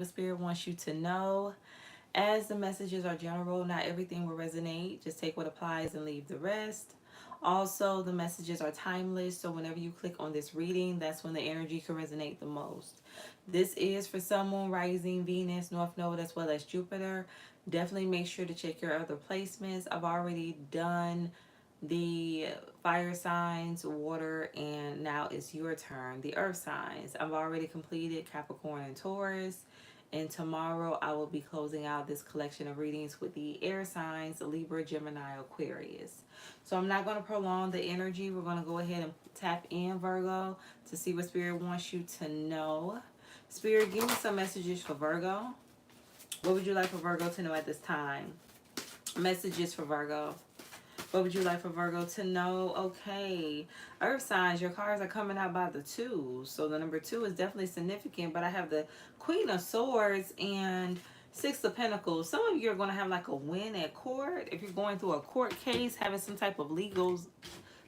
what Spirit wants you to know. As the messages are general, not everything will resonate. Just take what applies and leave the rest. Also, the messages are timeless, so whenever you click on this reading, that's when the energy can resonate the most. This is for Sun, Moon, Rising, Venus, North Node, as well as Jupiter. Definitely make sure to check your other placements. I've already done the fire signs, water, and now it's your turn. The earth signs. I've already completed Capricorn and Taurus. And tomorrow I will be closing out this collection of readings with the air signs, Libra, Gemini, Aquarius. So I'm not going to prolong the energy. We're going to go ahead and tap in, Virgo, to see what Spirit wants you to know. Spirit, give me some messages for Virgo. What would you like for Virgo to know at this time? Messages for Virgo. What would you like for Virgo to know? Okay. Earth signs, your cards are coming out by the two. So the number 2 is definitely significant. But I have the Queen of Swords and Six of Pentacles. Some of you are going to have like a win at court. If you're going through a court case, having some type of legal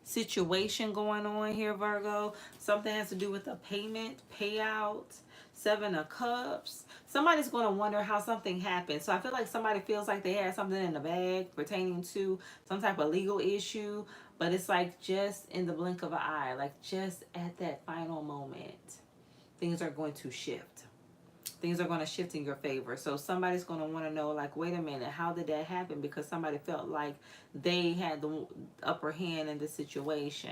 situation going on here, Virgo. Something has to do with a payment, payout. 7 of Cups. Somebody's going to wonder how something happened. So I feel like somebody feels like they had something in the bag pertaining to some type of legal issue, but it's like just in the blink of an eye, like just at that final moment, things are going to shift. Things are going to shift in your favor. So somebody's going to want to know, like, wait a minute, how did that happen? Because somebody felt like they had the upper hand in the situation.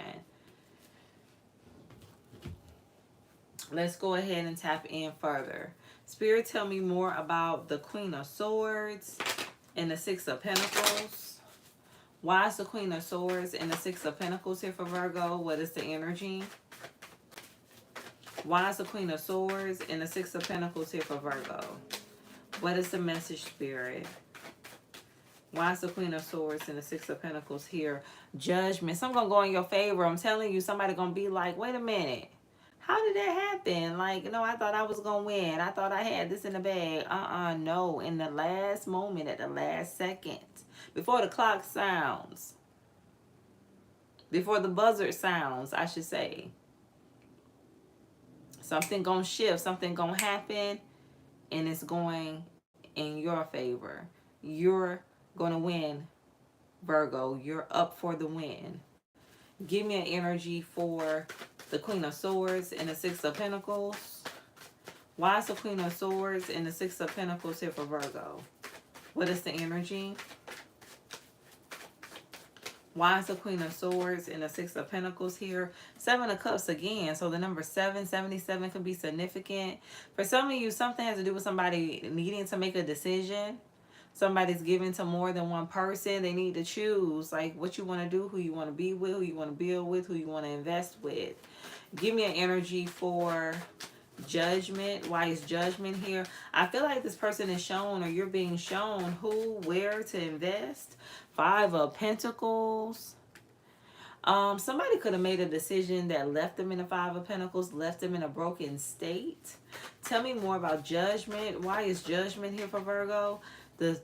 Let's go ahead and tap in further. Spirit, tell me more about the Queen of Swords and the Six of Pentacles. Why is the Queen of Swords and the Six of Pentacles here for Virgo? What is the energy? Why is the Queen of Swords and the Six of Pentacles here for Virgo? What is the message, Spirit? Why is the Queen of Swords and the Six of Pentacles here? Judgment. Something going to go in your favor. I'm telling you, somebody going to be like, wait a minute. How did that happen? Like, no, I thought I was going to win. I thought I had this in the bag. No. In the last moment, at the last second, before the clock sounds, before the buzzer sounds, I should say, something going to shift, something going to happen, and it's going in your favor. You're going to win, Virgo. You're up for the win. Give me an energy for the Queen of Swords and the Six of Pentacles. Why is the Queen of Swords and the Six of Pentacles here for Virgo? What is the energy? Why is the Queen of Swords and the Six of Pentacles here? 7 of Cups again. So the number 77 can be significant. For some of you, something has to do with somebody needing to make a decision. Somebody's giving to more than one person. They need to choose like what you want to do, who you want to be with, who you want to build with, who you want to invest with. Give me an energy for Judgment. Why is Judgment here? I feel like this person is shown, or you're being shown who, where to invest. 5 of Pentacles. Somebody could have made a decision that left them in the 5 of Pentacles, left them in a broken state. Tell me more about Judgment. Why is Judgment here for Virgo? The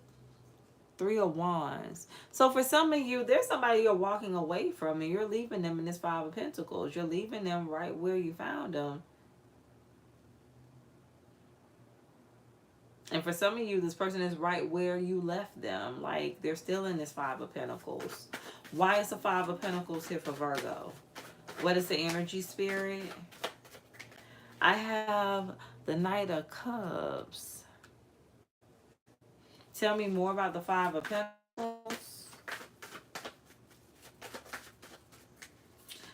3 of Wands. So for some of you, there's somebody you're walking away from and you're leaving them in this 5 of Pentacles. You're leaving them right where you found them. And for some of you, this person is right where you left them. Like they're still in this 5 of Pentacles. Why is the 5 of Pentacles here for Virgo? What is the energy, Spirit? I have the Knight of Cups. Tell me more about the 5 of Pentacles.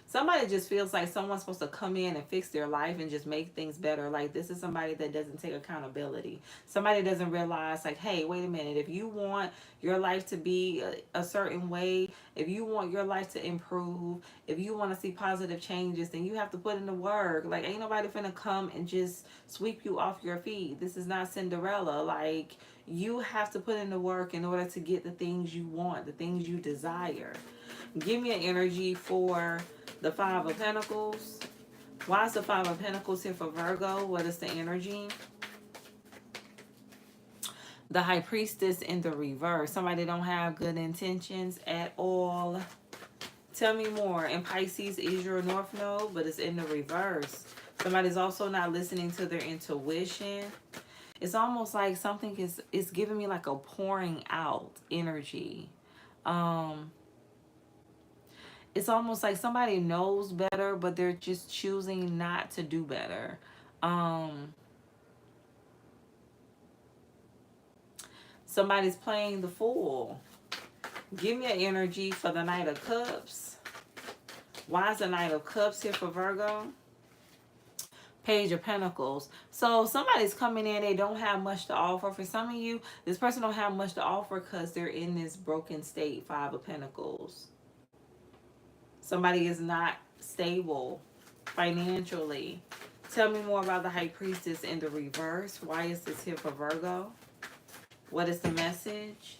Somebody just feels like someone's supposed to come in and fix their life and just make things better. Like this is somebody that doesn't take accountability. Somebody doesn't realize like, hey, wait a minute. If you want your life to be a certain way, if you want your life to improve, if you want to see positive changes, then you have to put in the work. Like ain't nobody finna come and just sweep you off your feet. This is not Cinderella. Like you have to put in the work in order to get the things you want, the things you desire. Give me an energy for the 5 of Pentacles. Why is the 5 of Pentacles here for Virgo? What is the energy? The High Priestess in the reverse. Somebody don't have good intentions at all. Tell me more. And Pisces is your North Node, but it's in the reverse. Somebody's also not listening to their intuition. It's almost like something is giving me like a pouring out energy. Um, it's almost like somebody knows better, but they're just choosing not to do better. Um, Somebody's playing the fool. Give me an energy for the Knight of Cups. Why is the Knight of Cups here for Virgo? Page of Pentacles. So somebody's coming in, they don't have much to offer. For some of you, this person don't have much to offer because they're in this broken state. Five of Pentacles. Somebody is not stable financially. Tell me more about the High Priestess in the reverse. Why is this here for Virgo? What is the message?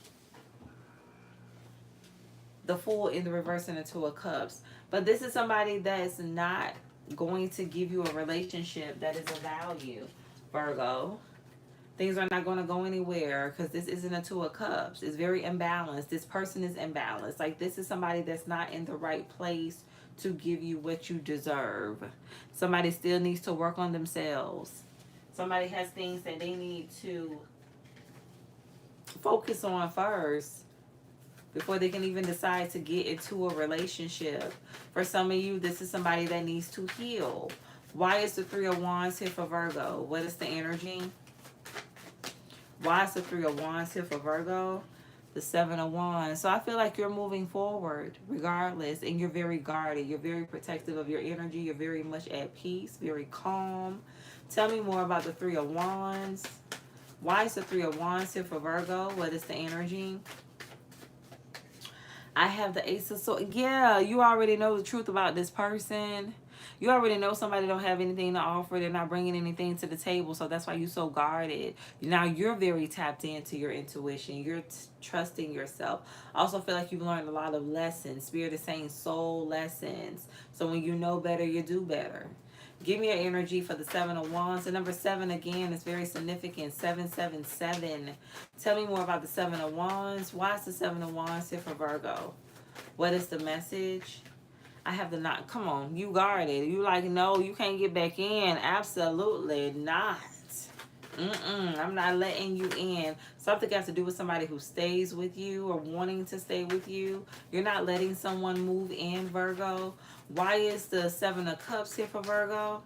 The Fool in the reverse and the Two of Cups. But this is somebody that's not going to give you a relationship that is of value, Virgo. Things are not going to go anywhere because this isn't a Two of Cups. It's very imbalanced. This person is imbalanced. Like, this is somebody that's not in the right place to give you what you deserve. Somebody still needs to work on themselves. Somebody has things that they need to focus on first before they can even decide to get into a relationship. For some of you, this is somebody that needs to heal. Why is the Three of Wands here for Virgo? What is the energy? Why is the Three of Wands here for Virgo? The Seven of Wands. So I feel like you're moving forward regardless, and you're very guarded. You're very protective of your energy. You're very much at peace, very calm. Tell me more about the Three of Wands. Why is the Three of Wands here for Virgo? What is the energy? I have the Ace of Swords. Yeah, you already know the truth about this person. You already know somebody don't have anything to offer. They're not bringing anything to the table. So that's why you're so guarded. Now you're very tapped into your intuition. You're trusting yourself. I also feel like you've learned a lot of lessons. Spirit is saying soul lessons. So when you know better, you do better. Give me an energy for the Seven of Wands. The number 7 again is very significant. 777. Tell me more about the Seven of Wands. Why is the Seven of Wands here for Virgo? What is the message? I have the not. Come on, you guarded. You like, no, you can't get back in. Absolutely not. I'm not letting you in. Something got to do with somebody who stays with you or wanting to stay with you. You're not letting someone move in, Virgo. Why is the Seven of Cups here for Virgo?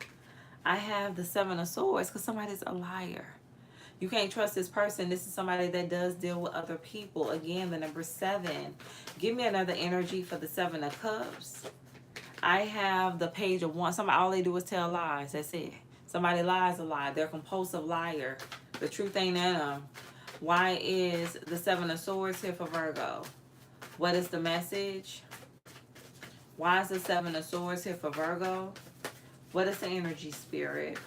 I have the Seven of Swords because somebody's a liar. You can't trust this person. This is somebody that does deal with other people. Again, the number 7. Give me another energy for the Seven of Cups. I have the Page of Wands. Somebody, all they do is tell lies. That's it. Somebody lies a lie. They're a compulsive liar. The truth ain't in them. Why is the Seven of Swords here for Virgo? What is the message? Why is the Seven of Swords here for Virgo? What is the energy, Spirit?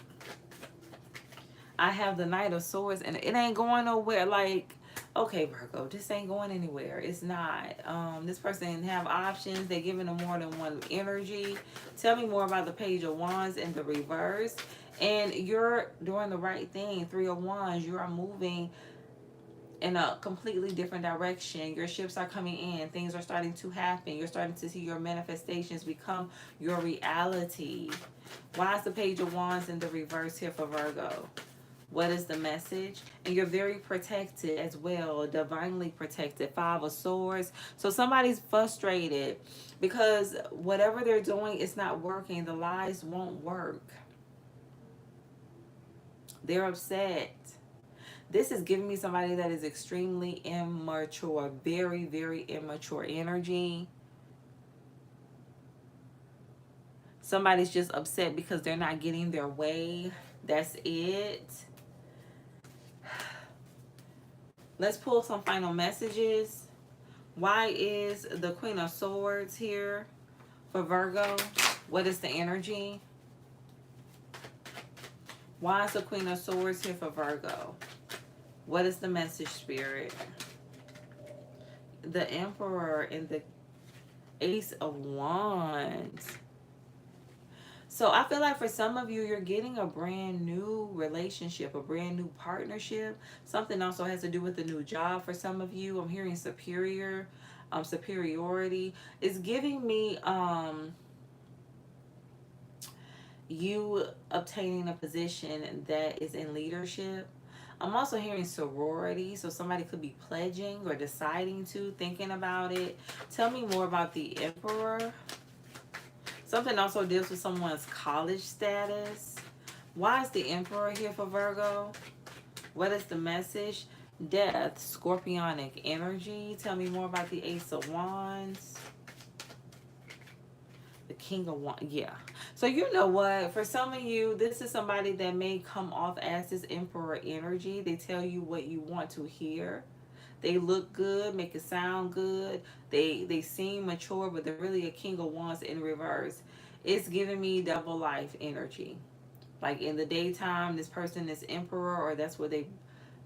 I have the Knight of Swords, and it ain't going nowhere. Like, okay, Virgo, this ain't going anywhere. It's not. This person have options. They're giving them more than one energy. Tell me more about the Page of Wands in the reverse. And you're doing the right thing. Three of Wands, you are moving in a completely different direction. Your ships are coming in. Things are starting to happen. You're starting to see your manifestations become your reality. Why is the Page of Wands in the reverse here for Virgo? What is the message? And you're very protected as well, divinely protected. Five of Swords. So somebody's frustrated because whatever they're doing is not working. The lies won't work. They're upset. This is giving me somebody that is extremely immature, very, very immature energy. Somebody's just upset because they're not getting their way. That's it. Let's pull some final messages. Why is the Queen of Swords here for Virgo? What is the energy? Why is the Queen of Swords here for Virgo? What is the message, Spirit? The Emperor and the Ace of Wands. So I feel like for some of you, you're getting a brand new relationship, a brand new partnership. Something also has to do with a new job for some of you. I'm hearing superiority. It's giving me you obtaining a position that is in leadership. I'm also hearing sorority, so somebody could be pledging or deciding to, thinking about it. Tell me more about the Emperor. Something also deals with someone's college status. Why is the Emperor here for Virgo? What is the message? Death, scorpionic energy. Tell me more about the Ace of Wands. The King of Wands. Yeah. So you know what? For some of you, this is somebody that may come off as this Emperor energy. They tell you what you want to hear. They look good, make it sound good. They seem mature, but they're really a King of Wands in reverse. It's giving me double life energy. Like in the daytime, this person is Emperor, or that's what they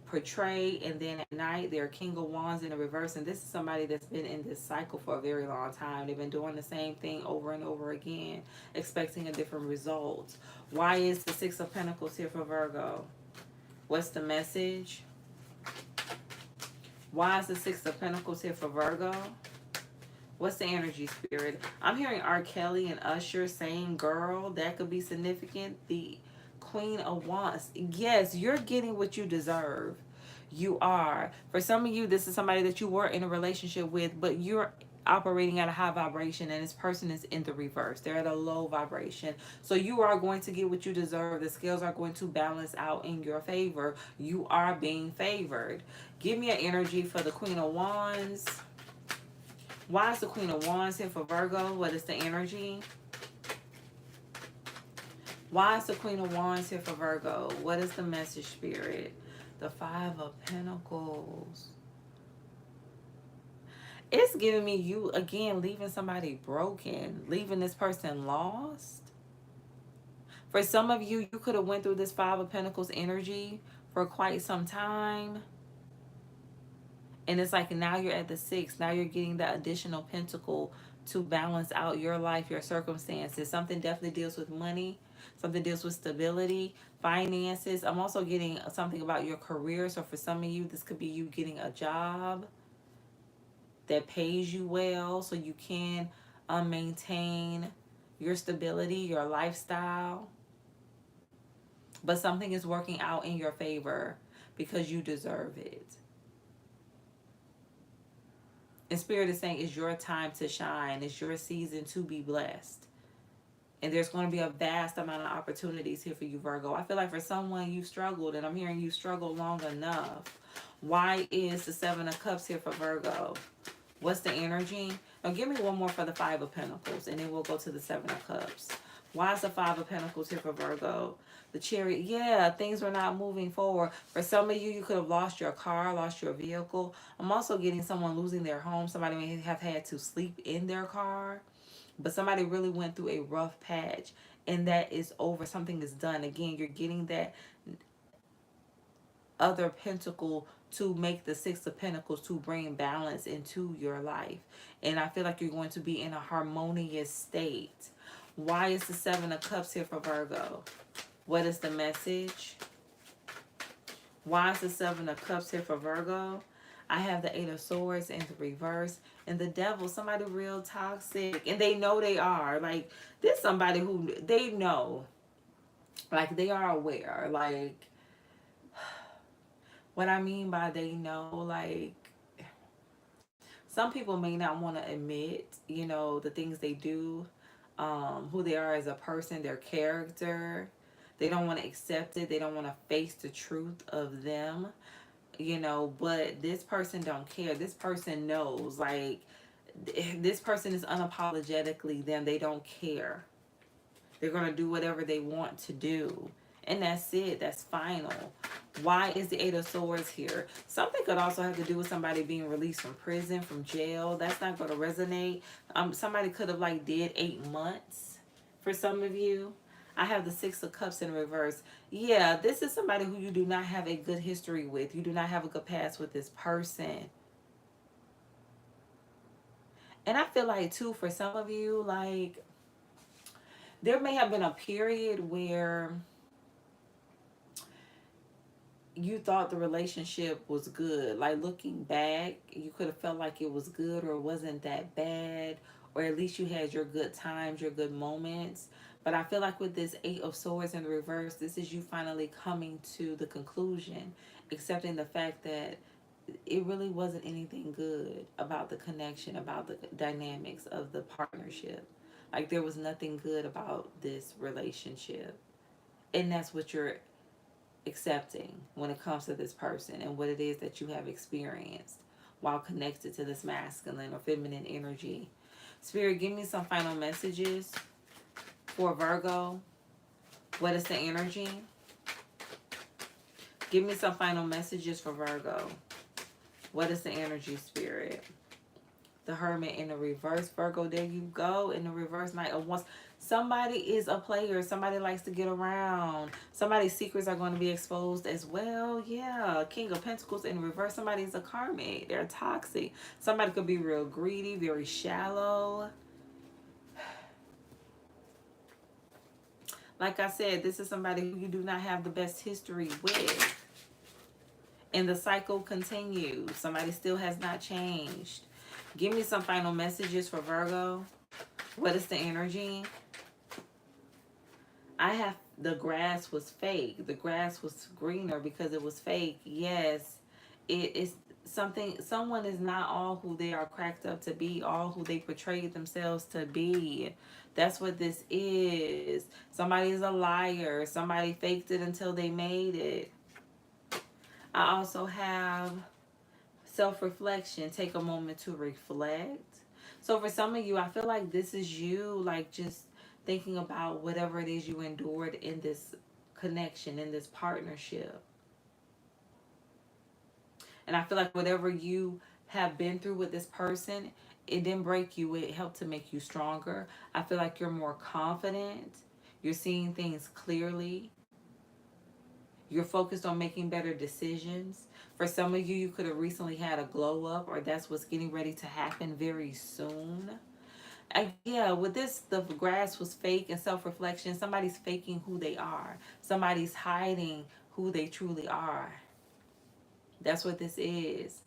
portray, and then at night they're King of Wands in the reverse. And this is somebody that's been in this cycle for a very long time. They've been doing the same thing over and over again, expecting a different result. Why is the Six of Pentacles here for Virgo? What's the message? Why is the Six of Pentacles here for Virgo? What's the energy, Spirit? I'm hearing R. Kelly and Usher, same girl. That could be significant. The Queen of Wands. Yes, you're getting what you deserve. You are. For some of you, this is somebody that you were in a relationship with, but you're operating at a high vibration, and this person is in the reverse. They're at a low vibration. So you are going to get what you deserve. The scales are going to balance out in your favor. You are being favored. Give me an energy for the Queen of Wands. Why is the Queen of Wands here for Virgo? What is the energy? Why is the Queen of Wands here for Virgo? What is the message, Spirit? The Five of Pentacles. It's giving me you, again, leaving somebody broken. Leaving this person lost. For some of you, you could have went through this Five of Pentacles energy for quite some time. And it's like now you're at the six. Now you're getting that additional pentacle to balance out your life, your circumstances. Something definitely deals with money. Something deals with stability, finances. I'm also getting something about your career. So for some of you, this could be you getting a job that pays you well so you can maintain your stability, your lifestyle. But something is working out in your favor because you deserve it. And Spirit is saying it's your time to shine. It's your season to be blessed. And there's going to be a vast amount of opportunities here for you, Virgo. I feel like for someone you've struggled, and I'm hearing you struggle long enough. Why is the Seven of Cups here for Virgo? What's the energy? Now give me one more for the Five of Pentacles, and then we'll go to the Seven of Cups. Why is the Five of Pentacles here for Virgo? The Chariot. Yeah, things were not moving forward. For some of you, you could have lost your car, lost your vehicle. I'm also getting someone losing their home. Somebody may have had to sleep in their car. But somebody really went through a rough patch, and that is over. Something is done. Again, you're getting that other pentacle to make the Six of Pentacles, to bring balance into your life. And I feel like you're going to be in a harmonious state. Why is the Seven of Cups here for Virgo? What is the message? Why is the Seven of Cups here for Virgo? I have the Eight of Swords in the reverse. And the Devil, somebody real toxic. And they know they are. Like, there's somebody who they know. Like, they are aware. Like, what I mean by they know, like, some people may not want to admit, you know, the things they do, who they are as a person, their character. They don't want to accept it. They don't want to face the truth of them, you know, but this person don't care. This person knows, like, this person is unapologetically them. They don't care. They're going to do whatever they want to do. And that's it. That's final. Why is the Eight of Swords here? Something could also have to do with somebody being released from prison, from jail. That's not going to resonate. Somebody could have like did 8 months for some of you. I have the Six of Cups in reverse. Yeah, this is somebody who you do not have a good history with. You do not have a good past with this person. And I feel like too, for some of you, like, there may have been a period where you thought the relationship was good. Like, looking back, you could have felt like it was good or it wasn't that bad, or at least you had your good times, your good moments. But I feel like with this Eight of Swords in the reverse, this is you finally coming to the conclusion accepting the fact that it really wasn't anything good about the connection, about the dynamics of the partnership. Like there was nothing good about this relationship. And that's what you're accepting when it comes to this person and what it is that you have experienced while connected to this masculine or feminine energy. Spirit, give me some final messages for Virgo. What is the energy? Give me some final messages for Virgo. What is the energy, Spirit? The Hermit in the reverse, Virgo. There you go, in the reverse. Knight of Wands. Somebody is a player. Somebody likes to get around. Somebody's secrets are going to be exposed as well. Yeah. King of Pentacles in reverse. Somebody's a karmic. They're toxic. Somebody could be real greedy, very shallow. Like I said, this is somebody who you do not have the best history with. And the cycle continues. Somebody still has not changed. Give me some final messages for Virgo. What is the energy? I have the grass was fake. The grass was greener because it was fake. Yes, it is something. Someone is not all who they are cracked up to be, all who they portrayed themselves to be. That's what this is. Somebody is a liar. Somebody faked it until they made it. I also have self-reflection. Take a moment to reflect. So for some of you, I feel like this is you, like just thinking about whatever it is you endured in this connection, in this partnership. And I feel like whatever you have been through with this person, it didn't break you, it helped to make you stronger. I feel like you're more confident, you're seeing things clearly, you're focused on making better decisions. For some of you, you could have recently had a glow up, or that's what's getting ready to happen very soon. Yeah, with this, the grass was fake and self-reflection. Somebody's faking who they are. Somebody's hiding who they truly are. That's what this is.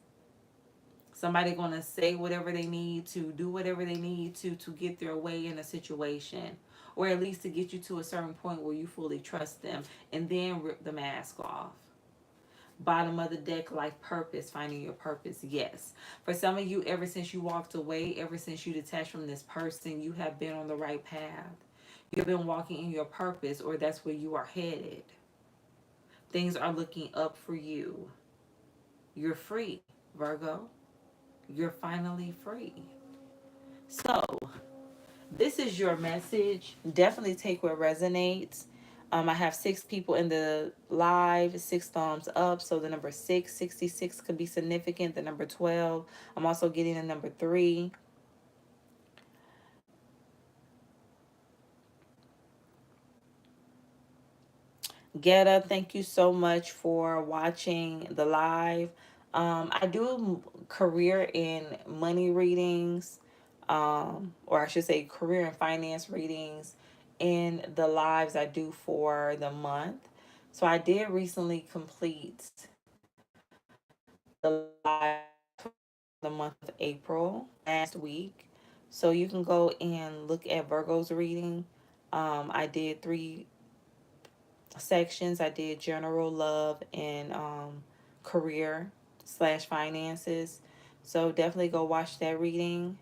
Somebody gonna say whatever they need to, do whatever they need to get their way in a situation, or at least to get you to a certain point where you fully trust them, and then rip the mask off. Bottom of the deck, life purpose, finding your purpose. Yes, for some of you, ever since you walked away, ever since you detached from this person, you have been on the right path. You've been walking in your purpose, or that's where you are headed. Things are looking up for you. You're free, Virgo. You're finally free. So this is your message. Definitely take what resonates. I have 6 people in the live, 6 thumbs up. So the number 6, 66 could be significant. The number 12. I'm also getting the number 3. Geta, thank you so much for watching the live. I do career in money readings, or I should say career and finance readings in the lives I do for the month. So I did recently complete the live for the month of April last week. So you can go and look at Virgo's reading. I did 3 sections. I did general, love, and career slash finances. So definitely go watch that reading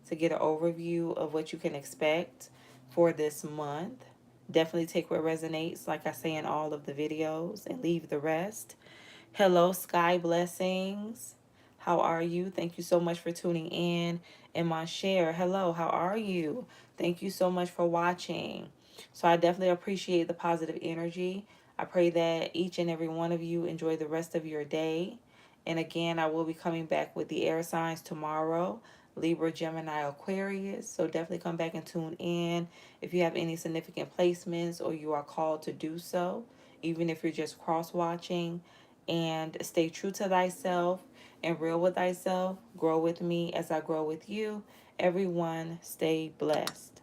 to get an overview of what you can expect for this month. Definitely take what resonates, like I say in all of the videos, and leave the rest. Hello, Sky Blessings. How are you? Thank you so much for tuning in. And my share, hello, how are you? Thank you so much for watching. So I definitely appreciate the positive energy. I pray that each and every one of you enjoy the rest of your day. And again, I will be coming back with the air signs tomorrow. Libra, Gemini, Aquarius. So definitely come back and tune in if you have any significant placements or you are called to do so, even if you're just cross-watching. And stay true to thyself and real with thyself. Grow with me as I grow with you. Everyone, stay blessed.